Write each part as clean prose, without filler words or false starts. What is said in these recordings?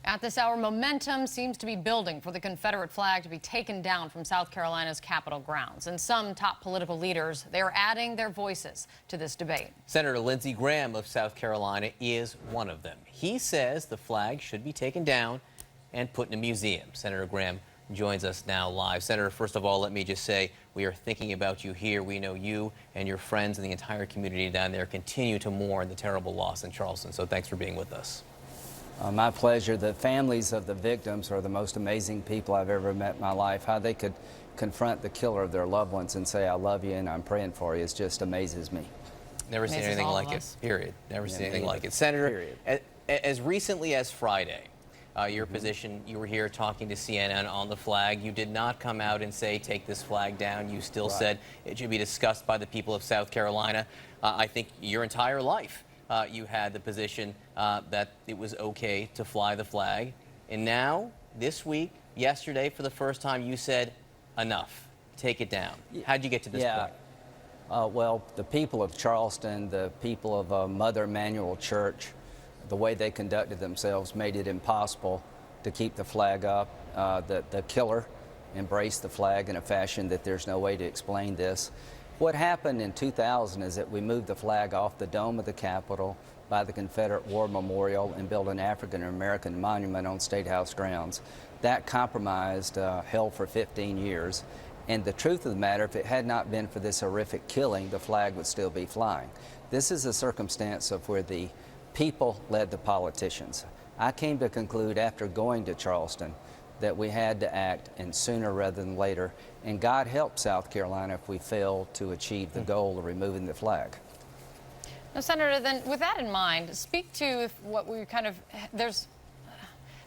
At this hour, momentum seems to be building for the Confederate flag to be taken down from South Carolina's Capitol grounds. And some top political leaders, they are adding their voices to this debate. Senator Lindsey Graham of South Carolina is one of them. He says the flag should be taken down and put in a museum. Senator Graham joins us now live. Senator, first of all, let me just say we are thinking about you here. We know you and your friends and the entire community down there continue to mourn the terrible loss in Charleston. So thanks for being with us. My pleasure. The families of the victims are the most amazing people I've ever met in my life. How they could confront the killer of their loved ones and say, I love you and I'm praying for you, it just amazes me. Never seen anything like it, period. Never seen anything like it. Senator, as recently as Friday, your position, you were here talking to CNN on the flag. You did not come out and say, take this flag down. You still said it should be discussed by the people of South Carolina. I think your entire life, you had the position that it was okay to fly the flag. And now, this week, yesterday, for the first time, you said, enough, take it down. How'd you get to this point? Well, the people of Charleston, the people of Mother Emanuel Church, the way they conducted themselves made it impossible to keep the flag up. The killer embraced the flag in a fashion that there's no way to explain this. What happened in 2000 is that we moved the flag off the dome of the Capitol by the Confederate War Memorial and built an African-American monument on Statehouse grounds. That compromised held for 15 years. And the truth of the matter, if it had not been for this horrific killing, the flag would still be flying. This is a circumstance of where the people led the politicians. I came to conclude after going to Charleston that we had to act, and sooner rather than later. And God help South Carolina if we fail to achieve the goal of removing the flag. Now, Senator, then with that in mind, speak to what we kind of, there's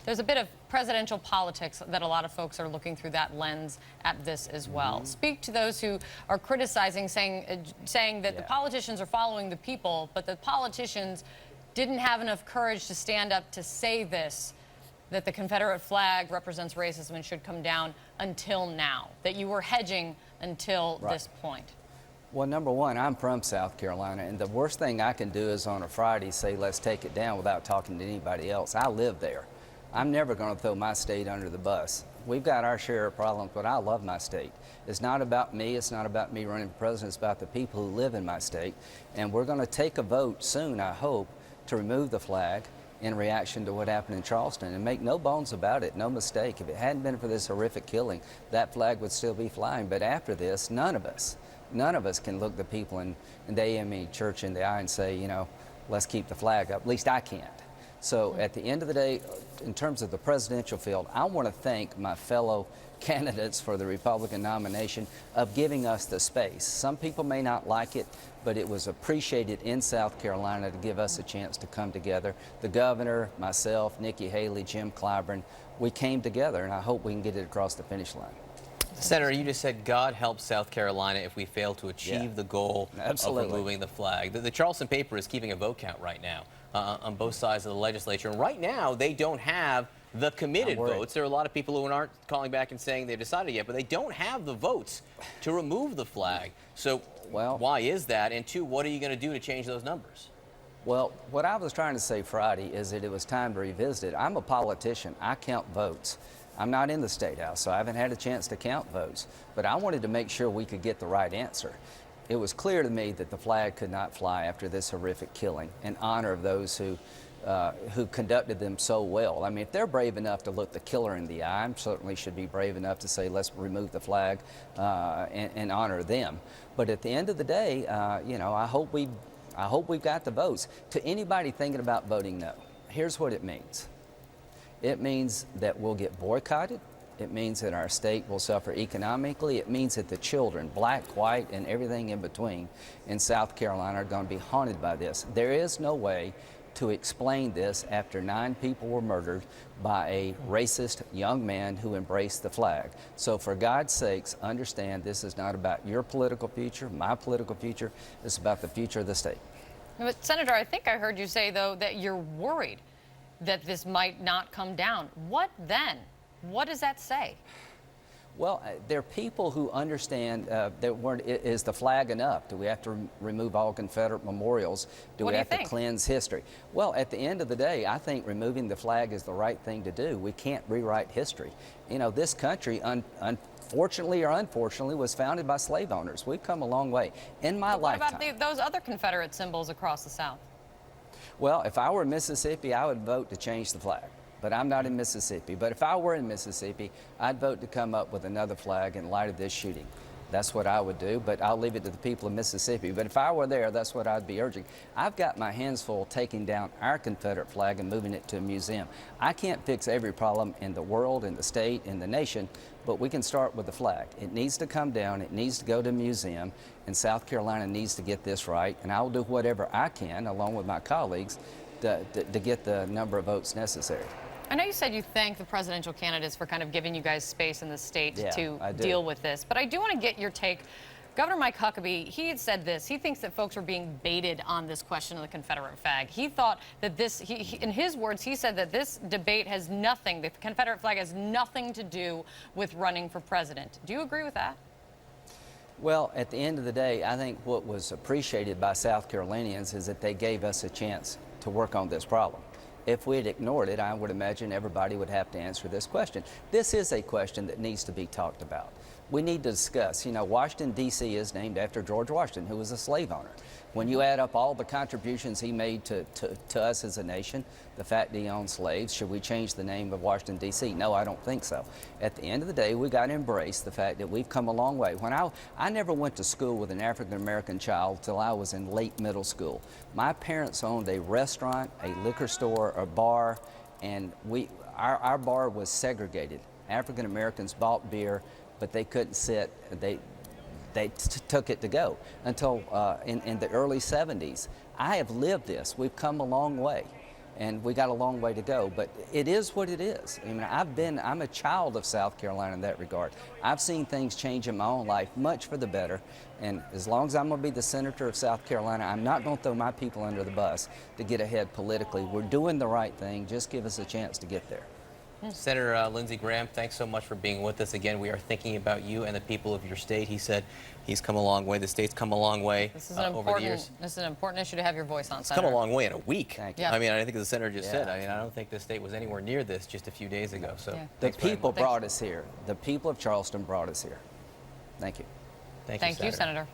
a bit of presidential politics that a lot of folks are looking through that lens at this as well. Speak to those who are criticizing, saying that the politicians are following the people, but the politicians didn't have enough courage to stand up to say this, that the Confederate flag represents racism and should come down until now, that you were hedging until this point. Well, number one, I'm from South Carolina, and the worst thing I can do is on a Friday say, let's take it down without talking to anybody else. I live there. I'm never going to throw my state under the bus. We've got our share of problems, but I love my state. It's not about me. It's not about me running for president. It's about the people who live in my state. And we're going to take a vote soon, I hope, to remove the flag in reaction to what happened in Charleston. And make no bones about it, no mistake. If it hadn't been for this horrific killing, that flag would still be flying. But after this, none of us can look the people in the AME church in the eye and say, you know, let's keep the flag up. At least I can't. So at the end of the day, in terms of the presidential field, I want to thank my fellow candidates for the Republican nomination of giving us the space. Some people may not like it, but it was appreciated in South Carolina to give us a chance to come together. The governor, myself, Nikki Haley, Jim Clyburn, we came together, and I hope we can get it across the finish line. Senator, you just said God help South Carolina if we fail to achieve the goal of removing the flag. The Charleston paper is keeping a vote count right now on both sides of the legislature. And right now, they don't have the committed votes. There are a lot of people who aren't calling back and saying they've decided yet, but they don't have the votes to remove the flag. So why is that? And two, what are you going to do to change those numbers? Well, what I was trying to say Friday is that it was time to revisit it. I'm a politician. I count votes. I'm not in the State House, so I haven't had a chance to count votes. But I wanted to make sure we could get the right answer. It was clear to me that the flag could not fly after this horrific killing in honor of those who conducted them so well. I mean, if they're brave enough to look the killer in the eye, I certainly should be brave enough to say, let's remove the flag and honor them. But at the end of the day, you know, I hope we've got the votes. To anybody thinking about voting no, here's what it means. It means that we'll get boycotted. It means that our state will suffer economically. It means that the children, black, white, and everything in between in South Carolina are going to be haunted by this. There is no way to explain this after 9 people were murdered by a racist young man who embraced the flag. So for God's sakes, understand this is not about your political future, my political future. It's about the future of the state. But Senator, I think I heard you say, though, that you're worried that this might not come down. What then? What does that say? Well, there are people who understand is the flag enough? Do we have to remove all Confederate memorials? What we do you have to think? cleanse history? Well, at the end of the day, I think removing the flag is the right thing to do. We can't rewrite history. You know, this country, unfortunately or unfortunately, was founded by slave owners. We've come a long way. In my lifetime. What about those other Confederate symbols across the South? Well, if I were in Mississippi, I would vote to change the flag. But I'm not in Mississippi. But if I were in Mississippi, I'd vote to come up with another flag in light of this shooting. That's what I would do, but I'll leave it to the people of Mississippi. But if I were there, that's what I'd be urging. I've got my hands full taking down our Confederate flag and moving it to a museum. I can't fix every problem in the world, in the state, in the nation, but we can start with the flag. It needs to come down, it needs to go to a museum, and South Carolina needs to get this right, and I'll do whatever I can, along with my colleagues, to get the number of votes necessary. I know you said you thank the presidential candidates for kind of giving you guys space in the state to deal with this, but I do want to get your take. Governor Mike Huckabee, he had said this. He thinks that folks are being baited on this question of the Confederate flag. He thought that this, in his words, he said that this debate has nothing, the Confederate flag has nothing to do with running for president. Do you agree with that? Well, at the end of the day, I think what was appreciated by South Carolinians is that they gave us a chance to work on this problem. If we had ignored it, I would imagine everybody would have to answer this question. This is a question that needs to be talked about. We need to discuss, you know, Washington, D.C. is named after George Washington, who was a slave owner. When you add up all the contributions he made to us as a nation, the fact that he owned slaves, should we change the name of Washington, D.C.? No, I don't think so. At the end of the day, we got to embrace the fact that we've come a long way. When I never went to school with an African-American child till I was in late middle school. My parents owned a restaurant, a liquor store, a bar, and our bar was segregated. African-Americans bought beer, but they couldn't sit. They took it to go until in the early 70s. I have lived this. We've come a long way, and we got a long way to go, but it is what it is. I mean, I'm a child of South Carolina in that regard. I've seen things change in my own life, much for the better, and as long as I'm going to be the senator of South Carolina, I'm not going to throw my people under the bus to get ahead politically. We're doing the right thing. Just give us a chance to get there. Senator Lindsey Graham, thanks so much for being with us again. We are thinking about you and the people of your state. He said he's come a long way. The state's come a long way over the years. This is an important issue to have your voice on, It's Senator. come a long way in a week. Thank you. Yeah. I mean, I think as the senator just said, I mean, I don't think the state was anywhere near this just a few days ago. So Yeah. The thanks very people much. brought us here. The people of Charleston brought us here. Thank you. Thank Thank you, Senator. Senator.